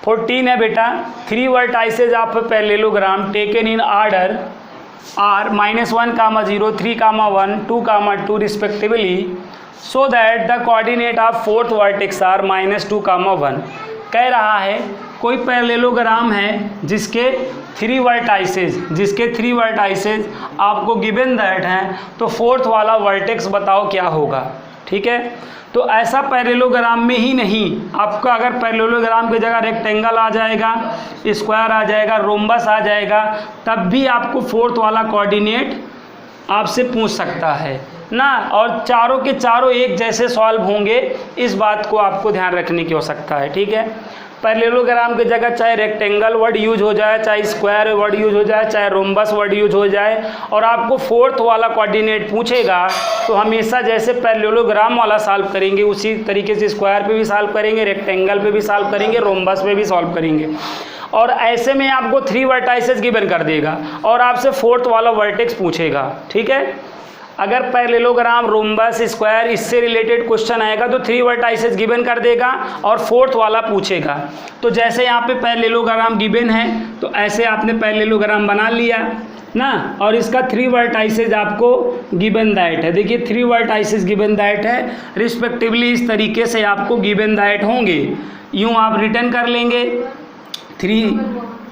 14 है बेटा। 3 vertices of parallelogram taken in order are -1, 0, 3, 1, 2, 2 respectively, so that the coordinate of fourth vertex are -2, 1। कह रहा है कोई पैरेललोग्राम है जिसके 3 वर्टाइसेज आपको गिवन दैट हैं, तो फोर्थ वाला वर्टेक्स बताओ क्या होगा। ठीक है, तो ऐसा पैरेललोग्राम में ही नहीं, आपका अगर पैरेललोग्राम की जगह रेक्टेंगल आ जाएगा, स्क्वायर आ जाएगा, रोम्बस आ जाएगा, तब भी आपको फोर्थ वाला कोऑर्डिनेट आपसे पूछ सकता है ना। और चारों के चारों एक जैसे सॉल्व होंगे, इस बात को आपको ध्यान रखने की आवश्यकता है। ठीक है, पैरेललोग्राम की जगह चाहे रेक्टेंगल वर्ड यूज हो जाए, चाहे स्क्वायर वर्ड यूज हो जाए, चाहे रोम्बस वर्ड यूज हो जाए, और आपको फोर्थ वाला कोऑर्डिनेट पूछेगा तो हमेशा जैसे पैरेललोग्राम वाला सॉल्व करेंगे उसी तरीके से स्क्वायर पे भी सॉल्व करेंगे, रेक्टेंगल पे भी सॉल्व करेंगे, रोम्बस पे भी सॉल्व करेंगे। और ऐसे में आपको 3 वर्टाइसेस गिवन कर देगा और आपसे फोर्थ वाला वर्टेक्स पूछेगा। ठीक है, अगर पैरेललोग्राम, रोम्बस, स्क्वायर इससे रिलेटेड क्वेश्चन आएगा तो 3 वर्टाइसेस गिवन कर देगा और फोर्थ वाला पूछेगा। तो जैसे यहाँ पे पैरेललोग्राम गिवन है तो ऐसे आपने पैरेललोग्राम बना लिया ना, और इसका 3 वर्टाइसेस आपको गिवन दैट है। देखिए 3 वर्टाइसेस गिवन दैट है, रिस्पेक्टिवली इस तरीके से आपको गिवन दैट होंगे। यूँ आप रिटर्न कर लेंगे 3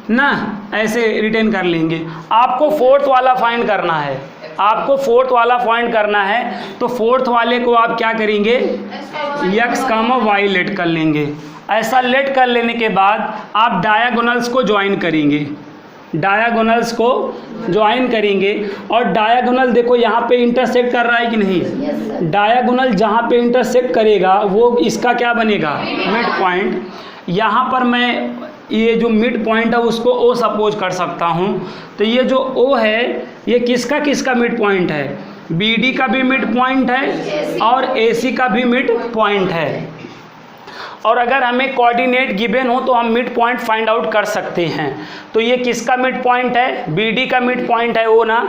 ना, ऐसे रिटर्न कर लेंगे। आपको फोर्थ वाला फाइंड करना है, आपको फोर्थ वाला फाइंड करना है, तो फोर्थ वाले को आप क्या करेंगे, x, y लेट कर लेंगे। ऐसा लेट कर लेने के बाद आप डायगोनल्स को ज्वाइन करेंगे, डायगोनल्स को ज्वाइन करेंगे। और डायगोनल देखो यहाँ पे इंटरसेक्ट कर रहा है कि नहीं, डायगोनल जहाँ पे इंटरसेक्ट करेगा वो इसका क्या बनेगा, मिड पॉइंट। यहाँ पर मैं ये जो मिड पॉइंट है उसको O सपोज कर सकता हूँ। तो ये जो O है ये किसका किसका मिड पॉइंट है, BD का भी मिड पॉइंट है और AC का भी मिड पॉइंट है। और अगर हमें कोऑर्डिनेट गिवन हो तो हम मिड पॉइंट फाइंड आउट कर सकते हैं। तो ये किसका मिड पॉइंट है, BD का मिड पॉइंट है O ना।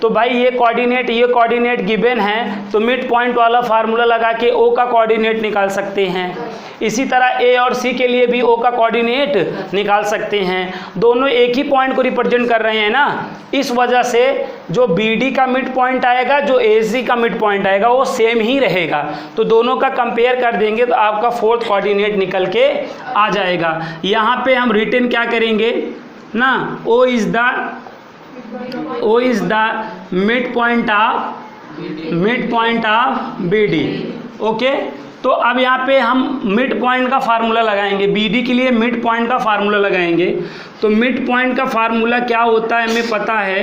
तो भाई ये कोऑर्डिनेट गिवन है तो मिड पॉइंट वाला फार्मूला लगा के O का कोऑर्डिनेट निकाल सकते हैं। इसी तरह A और C के लिए भी O का कोऑर्डिनेट निकाल सकते हैं। दोनों एक ही पॉइंट को रिप्रेजेंट कर रहे हैं ना, इस वजह से जो BD का मिड पॉइंट आएगा, जो AC का मिड पॉइंट आएगा वो सेम ही रहेगा। तो दोनों का कंपेयर कर देंगे तो आपका फोर्थ कोऑर्डिनेट निकल के आ जाएगा। यहाँ पे हम रिटर्न क्या करेंगे ना, O is the mid point of BD। Okay, तो अब यहाँ पे हम मिड पॉइंट का फार्मूला लगाएंगे, BD के लिए मिड पॉइंट का फार्मूला लगाएंगे। तो मिड पॉइंट का फार्मूला क्या होता है हमें पता है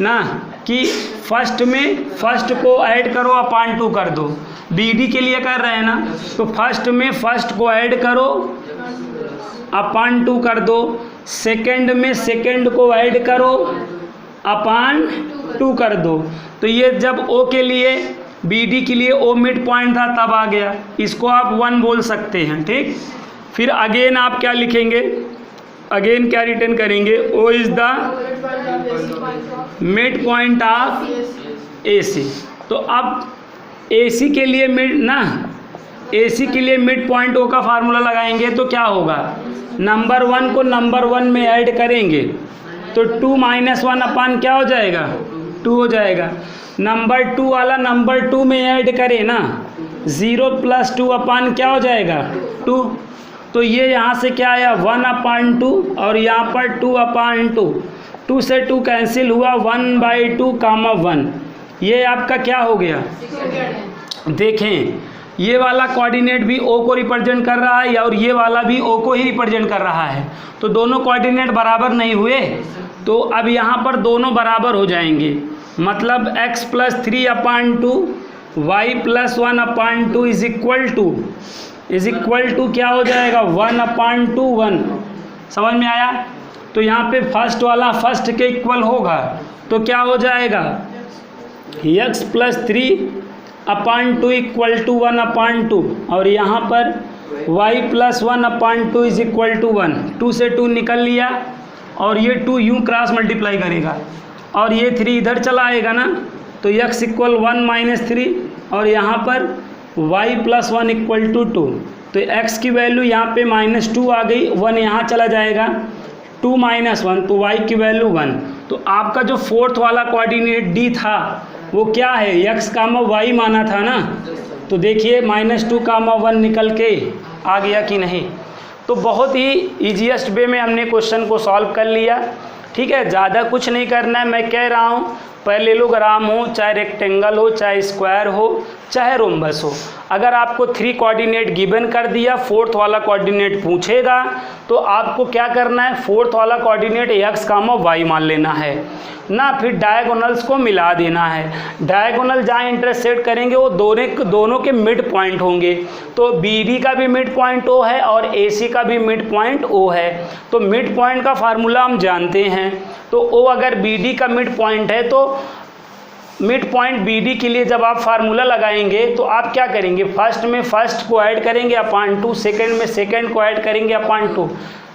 ना, कि फर्स्ट को ऐड करो अपान 2 कर दो। BD के लिए कर रहे हैं ना, तो फर्स्ट को ऐड करो अपान 2 कर दो, सेकंड को ऐड करो अपान 2 कर दो। तो ये जब O के लिए, BD के लिए O मिड पॉइंट था तब आ गया, इसको आप 1 बोल सकते हैं। ठीक, फिर अगेन आप क्या लिखेंगे, अगेन क्या रिटर्न करेंगे, O is the mid point of AC। तो अब AC के लिए AC के लिए मिड पॉइंट O का फार्मूला लगाएंगे तो क्या होगा, नंबर 1 को नंबर 1 में ऐड करेंगे तो 2 - 1 अपान क्या हो जाएगा, 2 हो जाएगा। नंबर 2 वाला नंबर 2 में ऐड करें ना, 0 + 2 अपान क्या हो जाएगा, 2। तो ये यहाँ से क्या आया, 1/2 और यहाँ पर 2/2। 2 से 2 कैंसिल हुआ, 1/2, 1। ये आपका क्या हो गया, देखें ये वाला कोऑर्डिनेट भी O को रिप्रेजेंट कर रहा है और ये वाला भी O को ही रिप्रेजेंट कर रहा है। तो दोनों कोऑर्डिनेट बराबर नहीं हुए, तो अब यहाँ पर दोनों बराबर हो जाएंगे। मतलब x + 3/2 y + 1/2 is equal to क्या हो जाएगा, 1/2 1। समझ में आया। तो यहाँ पे फर्स्ट वाला फर्स्ट के इक्वल होगा तो क्या हो जाएगा, x + 3/2 = 1/2 और यहाँ पर y + 1/2 इज इक्वल टू 1। 2 से 2 निकल लिया और ये 2 यूँ क्रॉस मल्टीप्लाई करेगा और ये 3 इधर चला आएगा ना, तो x = 1 - 3 और यहाँ पर y + 1 = 2। तो x की वैल्यू यहाँ पे -2 आ गई, 1 यहाँ चला जाएगा, 2 - 1 तो y की वैल्यू 1। तो आपका जो फोर्थ वाला कोऑर्डिनेट d था वो क्या है, x, y माना था ना। तो देखिए -2, 1 निकल के आ गया कि नहीं। तो बहुत ही ईजीएस्ट वे में हमने क्वेश्चन को सॉल्व कर लिया। ठीक है, ज़्यादा कुछ नहीं करना है। मैं कह रहा हूँ पैरेललोग्राम हो, चाहे रेक्टेंगल हो, चाहे स्क्वायर हो, चाहे रोम्बस हो, अगर आपको 3 कोऑर्डिनेट गिवन कर दिया, फोर्थ वाला कोऑर्डिनेट पूछेगा तो आपको क्या करना है, फोर्थ वाला कोऑर्डिनेट x, y मान लेना है ना, फिर डायगोनल्स को मिला देना है। डायगोनल जहाँ इंटरसेक्ट करेंगे वो दोनों के मिड पॉइंट होंगे। तो BD का भी मिड पॉइंट O है और AC का भी मिड पॉइंट O है। तो मिड पॉइंट का फार्मूला हम जानते हैं। तो O अगर BD का मिड पॉइंट है तो मिड पॉइंट BD के लिए जब आप फार्मूला लगाएंगे तो आप क्या करेंगे, फर्स्ट में फर्स्ट को ऐड करेंगे अपॉन 2, सेकंड में सेकंड को ऐड करेंगे अपॉन 2।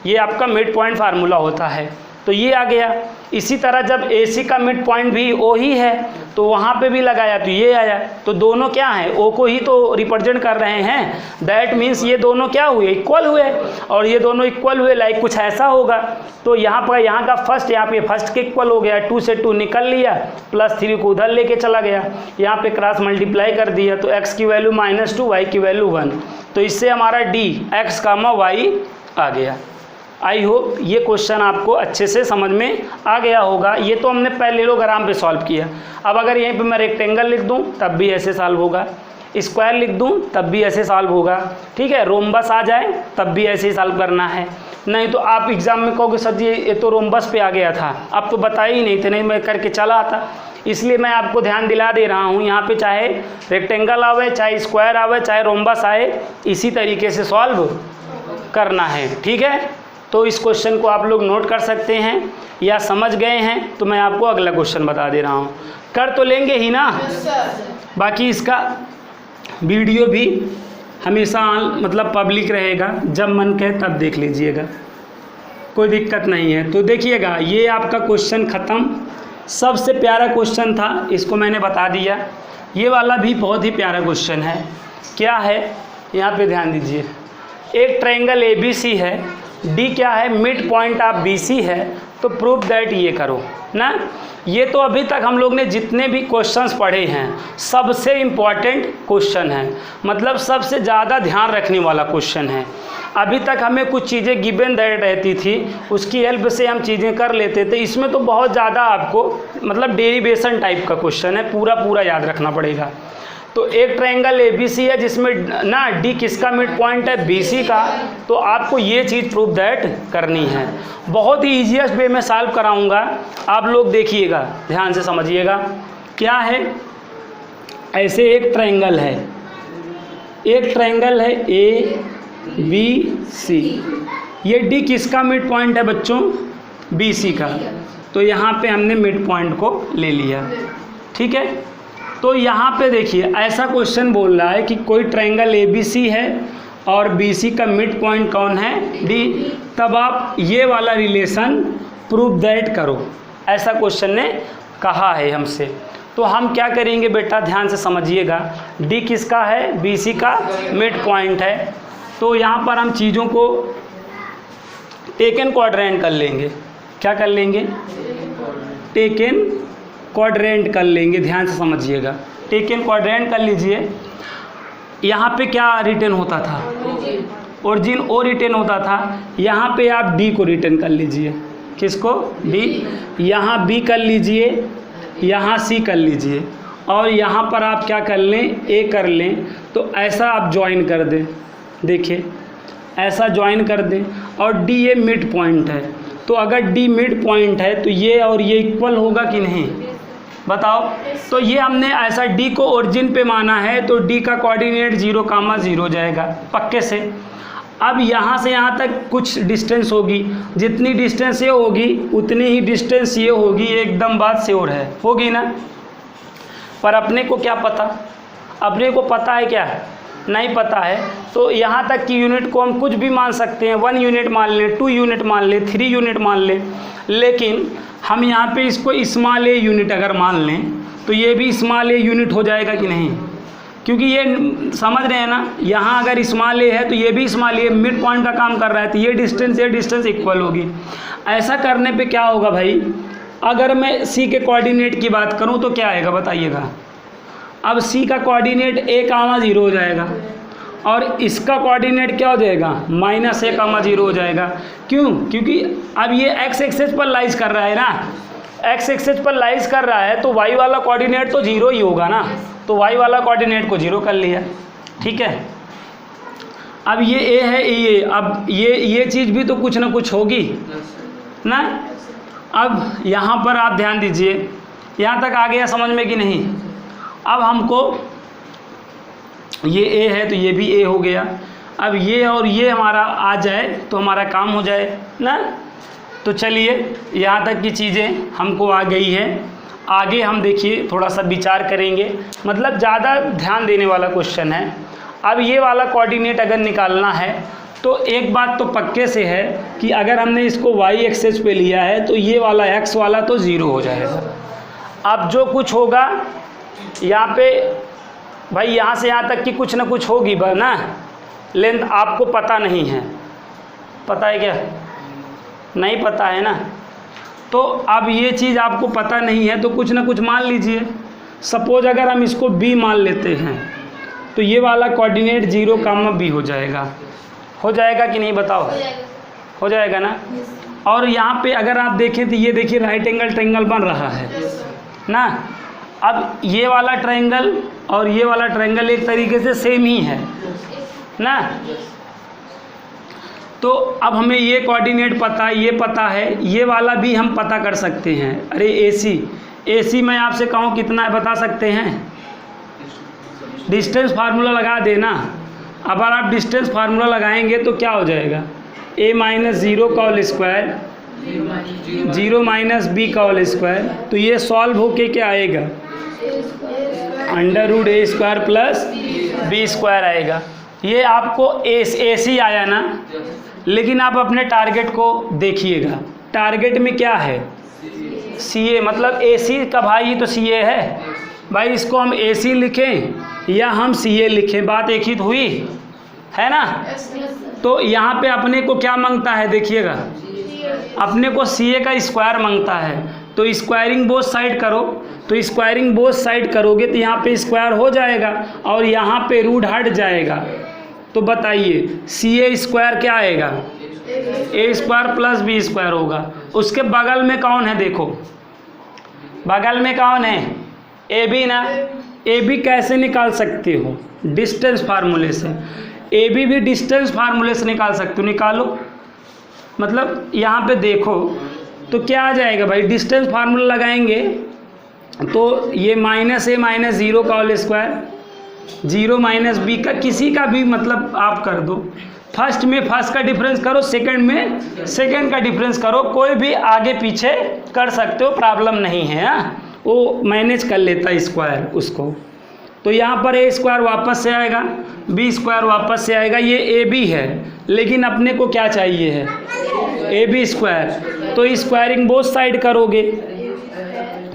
ये आपका मिड पॉइंट फार्मूला होता है। तो ये आ गया। इसी तरह जब AC का मिड पॉइंट भी O ही है तो वहाँ पे भी लगाया तो ये आया। तो दोनों क्या हैं, O को ही तो रिप्रेजेंट कर रहे हैं। दैट मीन्स ये दोनों क्या हुए, इक्वल हुए, और ये दोनों इक्वल हुए, लाइक कुछ ऐसा होगा। तो यहाँ पर यहाँ का फर्स्ट यहाँ पे फर्स्ट के इक्वल हो गया, 2 से 2 निकल लिया, +3 को उधर लेके चला गया, यहाँ पे क्रॉस मल्टीप्लाई कर दिया। तो x की वैल्यू -2, y की वैल्यू 1। तो इससे हमारा D x, y आ गया। आई होप ये क्वेश्चन आपको अच्छे से समझ में आ गया होगा। ये तो हमने पैरेललोग्राम पे सॉल्व किया। अब अगर यहीं पे मैं रेक्टेंगल लिख दूं तब भी ऐसे सॉल्व होगा, स्क्वायर लिख दूं तब भी ऐसे सॉल्व होगा। ठीक है, रोम्बस आ जाए तब भी ऐसे ही सॉल्व करना है। नहीं तो आप एग्जाम में कहोगे सर जी ये तो रोम्बस पे आ गया था, अब तो बताया ही नहीं थे, नहीं मैं करके चला आता। इसलिए मैं आपको ध्यान दिला दे रहा हूँ, यहाँ पे चाहे रेक्टेंगल आवे, चाहे स्क्वायर आवे, चाहे रोम्बस आए, इसी तरीके से सॉल्व करना है। ठीक है, तो इस क्वेश्चन को आप लोग नोट कर सकते हैं या समझ गए हैं। तो मैं आपको अगला क्वेश्चन बता दे रहा हूँ, कर तो लेंगे ही ना। बाकी इसका वीडियो भी हमेशा मतलब पब्लिक रहेगा, जब मन कहे तब देख लीजिएगा, कोई दिक्कत नहीं है। तो देखिएगा ये आपका क्वेश्चन ख़त्म। सबसे प्यारा क्वेश्चन था, इसको मैंने बता दिया। ये वाला भी बहुत ही प्यारा क्वेश्चन है। क्या है, यहाँ पे ध्यान दीजिए। एक ट्रायंगल ABC है, D क्या है, मिड पॉइंट ऑफ BC है, तो प्रूव दैट ये करो ना। ये तो अभी तक हम लोग ने जितने भी क्वेश्चंस पढ़े हैं सबसे इम्पॉर्टेंट क्वेश्चन है, मतलब सबसे ज़्यादा ध्यान रखने वाला क्वेश्चन है। अभी तक हमें कुछ चीज़ें गिवन दैट रहती थी, उसकी हेल्प से हम चीज़ें कर लेते थे। इसमें तो बहुत ज़्यादा आपको मतलब डेरिवेशन टाइप का क्वेश्चन है, पूरा याद रखना पड़ेगा। तो एक ट्रायंगल ABC है जिसमें ना D किसका मिड पॉइंट है, BC का। तो आपको ये चीज़ प्रूव दैट करनी है। बहुत ही ईजीएस्ट वे में सॉल्व कराऊंगा, आप लोग देखिएगा, ध्यान से समझिएगा। क्या है, ऐसे एक ट्रायंगल है, एक ट्रायंगल है ABC। ये D किसका मिड पॉइंट है बच्चों, BC का। तो यहाँ पे हमने मिड पॉइंट को ले लिया। ठीक है, तो यहाँ पे देखिए ऐसा क्वेश्चन बोल रहा है कि कोई ट्रायंगल ABC है और BC का मिड पॉइंट कौन है, D। तब आप ये वाला रिलेशन प्रूव दैट करो, ऐसा क्वेश्चन ने कहा है हमसे। तो हम क्या करेंगे बेटा, ध्यान से समझिएगा। D किसका है, BC का मिड पॉइंट है। तो यहाँ पर हम चीज़ों को टेकन क्वाड्रेंट कर लेंगे। क्या कर लेंगे, टेकन क्वाड्रेंट कर लेंगे। ध्यान से समझिएगा, टेकन क्वाड्रेंट कर लीजिए। यहाँ पे क्या रिटर्न होता था, ओरिजिन O रिटर्न होता था। यहाँ पे आप D को रिटर्न कर लीजिए। किसको, D। यहाँ B कर लीजिए, यहाँ C कर लीजिए, और यहाँ पर आप क्या कर लें, A कर लें। तो ऐसा आप ज्वाइन कर दें, देखिए ऐसा ज्वाइन कर दें। और D ये मिड पॉइंट है, तो अगर D मिड पॉइंट है तो ये और ये इक्वल होगा कि नहीं, बताओ। तो ये हमने ऐसा D को ओरिजिन पे माना है, तो D का कोऑर्डिनेट 0,0 जाएगा पक्के से। अब यहाँ से यहाँ तक कुछ डिस्टेंस होगी, जितनी डिस्टेंस ये होगी उतनी ही डिस्टेंस ये होगी, एकदम बात श्योर है, होगी ना। पर अपने को क्या पता, अपने को पता है क्या, नहीं पता है। तो यहाँ तक की यूनिट को हम कुछ भी मान सकते हैं, 1 यूनिट मान लें, 2 यूनिट मान लें, 3 यूनिट मान लें। लेकिन हम यहाँ पे इसको स्मॉल a यूनिट अगर मान लें तो ये भी स्मॉल a यूनिट हो जाएगा कि नहीं। क्योंकि ये समझ रहे हैं ना, यहाँ अगर स्मॉल ए है तो ये भी स्मॉल ए मिड पॉइंट का काम कर रहा है, तो ये डिस्टेंस इक्वल होगी। ऐसा करने पे क्या होगा भाई, अगर मैं सी के कोऑर्डिनेट की बात करूँ तो क्या आएगा बताइएगा। अब सी का कोऑर्डिनेट a,0 हो जाएगा और इसका कोऑर्डिनेट क्या हो जाएगा, -a,0 हो जाएगा। क्यों? क्योंकि अब ये x एक्सिस पर लाइज कर रहा है ना, x एक्सिस पर लाइज कर रहा है तो y वाला कोऑर्डिनेट तो 0 ही होगा ना, तो y वाला कोऑर्डिनेट को 0 कर लिया। ठीक है, अब ये a है ये, अब ये चीज़ भी तो कुछ ना कुछ होगी ना। अब यहाँ पर आप ध्यान दीजिए, यहाँ तक आ गया समझ में कि नहीं। अब हमको ये a है तो ये भी a हो गया, अब ये और ये हमारा आ जाए तो हमारा काम हो जाए ना। तो चलिए यहाँ तक की चीज़ें हमको आ गई है, आगे हम देखिए थोड़ा सा विचार करेंगे, मतलब ज़्यादा ध्यान देने वाला क्वेश्चन है। अब ये वाला कोऑर्डिनेट अगर निकालना है तो एक बात तो पक्के से है कि अगर हमने इसको y एक्सिस पे लिया है तो ये वाला x वाला तो 0 हो जाएगा। अब जो कुछ होगा यहाँ पे भाई, यहाँ से यहाँ तक की कुछ ना कुछ होगी ना, लेंथ आपको पता नहीं है, पता है क्या? नहीं पता है ना। तो अब ये चीज़ आपको पता नहीं है तो कुछ ना कुछ मान लीजिए। सपोज अगर हम इसको b मान लेते हैं तो ये वाला कोऑर्डिनेट 0,b हो जाएगा। हो जाएगा कि नहीं बताओ? हो जाएगा ना। और यहाँ पे अगर आप देखें तो ये देखिए राइट एंगल ट्रायंगल बन रहा है ना। अब ये वाला ट्रायंगल और ये वाला ट्रायंगल एक तरीके से सेम ही है ना। तो अब हमें ये कोऑर्डिनेट पता है, ये पता है, ये वाला भी हम पता कर सकते हैं। अरे AC मैं आपसे कहूँ कितना है बता सकते हैं? डिस्टेंस फार्मूला लगा देना। अब अगर आप डिस्टेंस फार्मूला लगाएंगे तो क्या हो जाएगा, a - 0 का होल स्क्वायर 0 - b का होल स्क्वायर। तो ये सॉल्व होके क्या आएगा, √a² प्लस b² आएगा। ये आपको AC आया ना। लेकिन आप अपने टारगेट को देखिएगा, टारगेट में क्या है, CA, मतलब AC का भाई ही तो CA है भाई। इसको हम AC लिखें या हम CA लिखें, बात एक ही तो हुई है ना। तो यहाँ पे अपने को क्या मांगता है देखिएगा, अपने को CA का स्क्वायर मांगता है। तो स्क्वायरिंग बोथ साइड करो, तो स्क्वायरिंग बोथ साइड करोगे तो यहाँ पे स्क्वायर हो जाएगा और यहाँ पे रूट हट जाएगा। तो बताइए CA² क्या आएगा, a² प्लस b² होगा। उसके बगल में कौन है देखो, बगल में कौन है, AB ना। AB कैसे निकाल सकते हो, डिस्टेंस फार्मूले से। AB भी डिस्टेंस फार्मूले से निकाल सकते हो, निकालो। मतलब यहाँ पे देखो तो क्या आ जाएगा भाई, डिस्टेंस फार्मूला लगाएंगे तो ये -a - 0 का होल स्क्वायर 0 - b का किसी का भी मतलब आप कर दो। फर्स्ट में फर्स्ट का डिफरेंस करो, सेकंड में सेकंड का डिफरेंस करो, कोई भी आगे पीछे कर सकते हो, प्रॉब्लम नहीं है। वो मैनेज कर लेता है स्क्वायर उसको। तो यहाँ पर a² वापस से आएगा, b² वापस से आएगा। ये AB है लेकिन अपने को क्या चाहिए है, AB²। तो स्क्वायरिंग बोथ साइड करोगे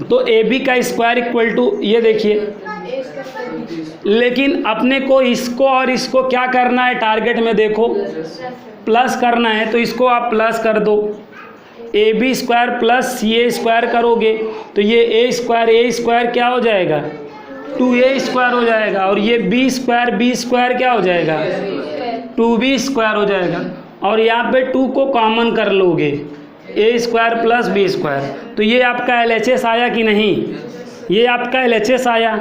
तो AB का स्क्वायर इक्वल टू ये देखिए। लेकिन अपने को इसको और इसको क्या करना है, टारगेट में देखो प्लस करना है, तो इसको आप प्लस कर दो। AB² प्लस CA² करोगे तो ये a² क्या हो जाएगा, 2a² हो जाएगा। और ये b² क्या हो जाएगा, 2b² हो जाएगा। और यहाँ पे 2 को कॉमन कर लोगे, a² प्लस b²। तो ये आपका LHS आया कि नहीं, ये आपका LHS आया।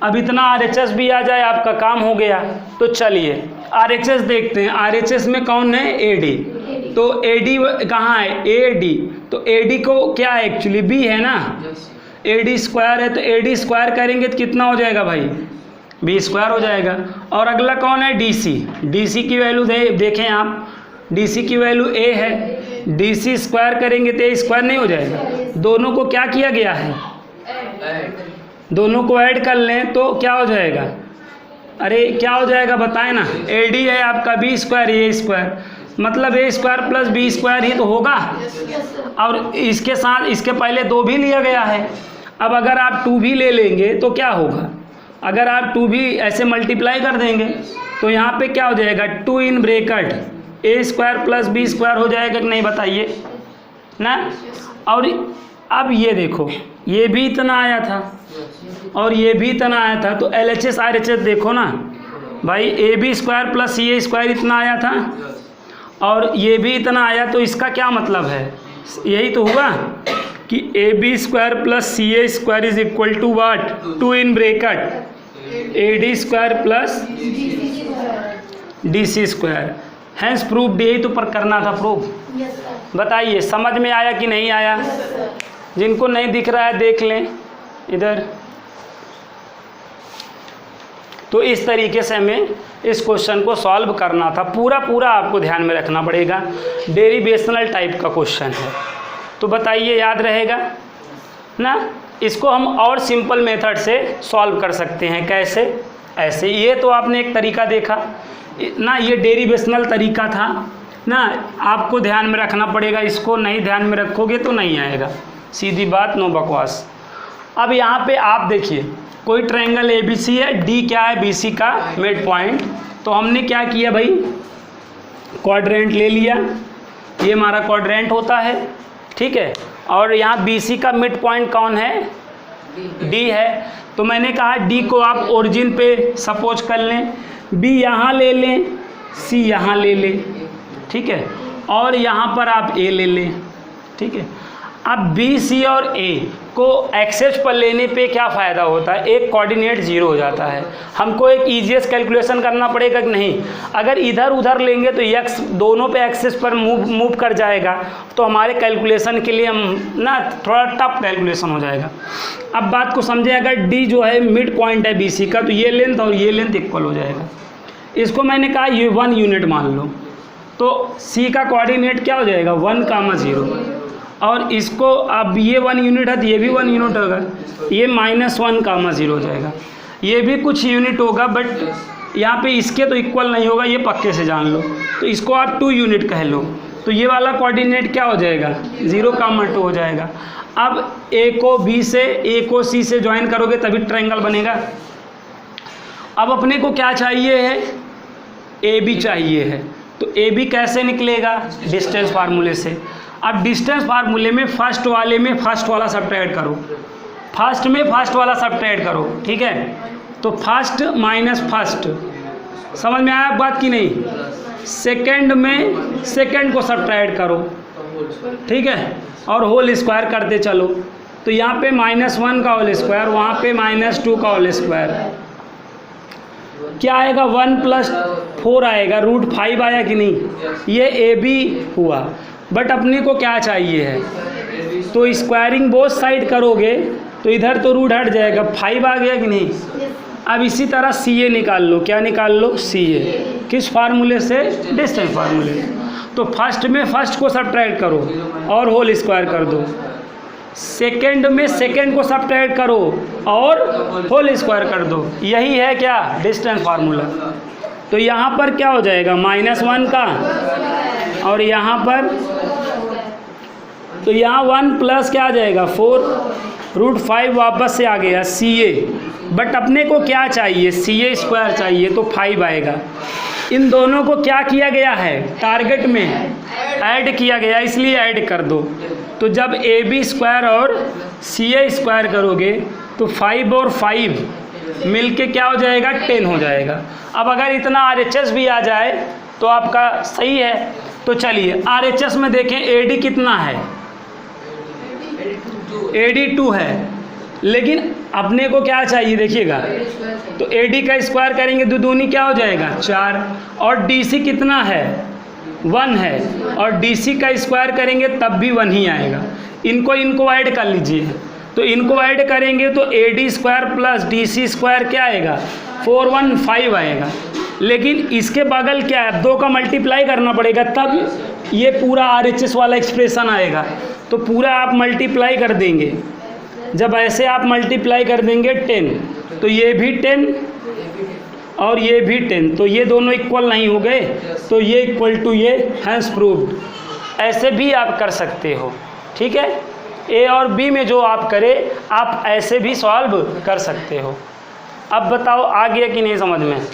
अब इतना RHS भी आ जाए आपका काम हो गया। तो चलिए RHS देखते हैं। RHS में कौन है, AD। तो AD कहाँ है, AD। तो AD को क्या है, एक्चुअली B है ना, AD² है। तो AD² करेंगे तो कितना हो जाएगा भाई, b² हो जाएगा। और अगला कौन है, DC की वैल्यू देखें आप, DC की वैल्यू a है। DC² करेंगे तो a² नहीं हो जाएगा। दोनों को क्या किया गया है, दोनों को ऐड कर लें तो क्या हो जाएगा, अरे क्या हो जाएगा बताएं ना। AD है आपका b² a², मतलब a² प्लस b² ही तो होगा। और इसके साथ इसके पहले 2 भी लिया गया है। अब अगर आप 2 भी ले लेंगे तो क्या होगा, अगर आप 2 भी ऐसे मल्टीप्लाई कर देंगे तो यहाँ पे क्या हो जाएगा, 2 in bracket a² plus b² हो जाएगा कि नहीं बताइए ना। और अब ये देखो, ये भी इतना आया था और ये भी इतना आया था, तो LHS RHS देखो ना भाई, AB² प्लस CA² इतना आया था और ये भी इतना आया, तो इसका क्या मतलब है, यही तो हुआ कि AB² plus CA² is equal to what, 2 in bracket AD² plus DC²। Hence proof, यही तो पर करना था प्रूफ। बताइए समझ में आया कि नहीं आया? जिनको नहीं दिख रहा है देख लें इधर। तो इस तरीके से हमें इस क्वेश्चन को सॉल्व करना था, पूरा आपको ध्यान में रखना पड़ेगा, डेरिवेशनल टाइप का क्वेश्चन है। तो बताइए याद रहेगा ना? इसको हम और सिंपल मेथड से सॉल्व कर सकते हैं, कैसे? ऐसे। ये तो आपने एक तरीका देखा ना, ये डेरिवेशनल तरीका था ना, आपको ध्यान में रखना पड़ेगा, इसको नहीं ध्यान में रखोगे तो नहीं आएगा, सीधी बात, नो बकवास। अब यहाँ पे आप देखिए, कोई ट्रायंगल ABC है, D क्या है, BC का मिड पॉइंट। तो हमने क्या किया भाई, क्वाड्रेंट ले लिया, ये हमारा क्वाड्रेंट होता है, ठीक है। और यहाँ BC का मिड पॉइंट कौन है, D है। तो मैंने कहा D को आप ओरिजिन पे सपोज कर लें, B यहाँ ले लें, C यहाँ ले लें, ठीक है, और यहाँ पर आप A ले लें, ठीक है। अब B, C और A को एक्सेस पर लेने पे क्या फ़ायदा होता है, एक कोऑर्डिनेट 0 हो जाता है। हमको एक ईजीएस्ट कैलकुलेशन करना पड़ेगा कि नहीं, अगर इधर उधर लेंगे तो x दोनों पे एक्सेस पर मूव कर जाएगा, तो हमारे कैलकुलेशन के लिए हम ना थोड़ा टफ कैलकुलेशन हो जाएगा। अब बात को समझें, अगर D जो है मिड पॉइंट है BC का, तो ये लेंथ और ये लेंथ इक्वल हो जाएगा। इसको मैंने कहा ये 1 यूनिट मान लो, तो C का कोऑर्डिनेट क्या हो जाएगा, 1, 0। और इसको अब ये 1 यूनिट है तो ये भी 1 यूनिट होगा, ये -1, 0 हो जाएगा, ये भी कुछ यूनिट होगा, बट यहाँ पे इसके तो इक्वल नहीं होगा, ये पक्के से जान लो। तो इसको आप 2 यूनिट कह लो, तो ये वाला कोऑर्डिनेट क्या हो जाएगा, 0, 2 हो जाएगा। अब A को B से, A को C से ज्वाइन करोगे तभी ट्रायंगल बनेगा। अब अपने को क्या चाहिए है, AB चाहिए है, तो AB कैसे निकलेगा, डिस्टेंस फार्मूले से। अब डिस्टेंस फार्मूले में फर्स्ट वाले में फर्स्ट वाला सब्ट्रैक्ट करो, फर्स्ट में फर्स्ट वाला सब्ट्रैक्ट करो, ठीक है। तो फर्स्ट माइनस फर्स्ट, समझ में आया बात की नहीं। सेकंड में सेकंड को सब्ट्रैक्ट करो, ठीक है, और होल स्क्वायर करते चलो। तो यहाँ पे -1 का होल स्क्वायर, वहाँ पे -2 का होल स्क्वायर, क्या आएगा, 1 + 4 आएगा, √5 आया कि नहीं। ये AB हुआ, बट अपने को क्या चाहिए है, तो स्क्वायरिंग बोथ साइड करोगे तो इधर तो रूट हट जाएगा, 5 आ गया कि नहीं। अब इसी तरह CA निकाल लो, क्या निकाल लो, CA, किस फार्मूले से, डिस्टेंस फार्मूले। तो फर्स्ट में फर्स्ट को सब्ट्रैक्ट करो और होल स्क्वायर कर दो, सेकंड में सेकंड को सब्ट्रैक्ट करो और होल स्क्वायर कर दो, यही है क्या, डिस्टेंस फार्मूला। तो यहाँ पर क्या हो जाएगा, -1 का, और यहाँ पर तो यहाँ 1 प्लस क्या आ जाएगा, 4, √5 वापस से आ गया CA, बट अपने को क्या चाहिए, CA² चाहिए, तो 5 आएगा। इन दोनों को क्या किया गया है, टारगेट में ऐड किया गया, इसलिए ऐड कर दो। तो जब AB² और CA² करोगे तो 5 और 5 मिलके क्या हो जाएगा, 10 हो जाएगा। अब अगर इतना RHS भी आ जाए तो आपका सही है। तो चलिए RHS में देखें, AD कितना है, AD 2 है, लेकिन अपने को क्या चाहिए देखिएगा, तो AD का स्क्वायर करेंगे तो दूनी क्या हो जाएगा, 4, और DC कितना है, 1 है, और DC का स्क्वायर करेंगे तब भी 1 ही आएगा। इनको ऐड कर लीजिए, तो इनको ऐड करेंगे तो AD² प्लस DC² क्या आएगा, 415 आएगा। लेकिन इसके बगल क्या है, 2 का मल्टीप्लाई करना पड़ेगा तब ये पूरा RHS वाला एक्सप्रेशन आएगा। तो पूरा आप मल्टीप्लाई कर देंगे, जब ऐसे आप मल्टीप्लाई कर देंगे 10, तो ये भी 10 और ये भी 10, तो ये दोनों इक्वल नहीं हो गए, तो ये इक्वल टू ये, हैंस प्रूव्ड। ऐसे भी आप कर सकते हो, ठीक है। A और B में जो आप करें, आप ऐसे भी सॉल्व कर सकते हो। अब बताओ आ गया कि नहीं समझ में?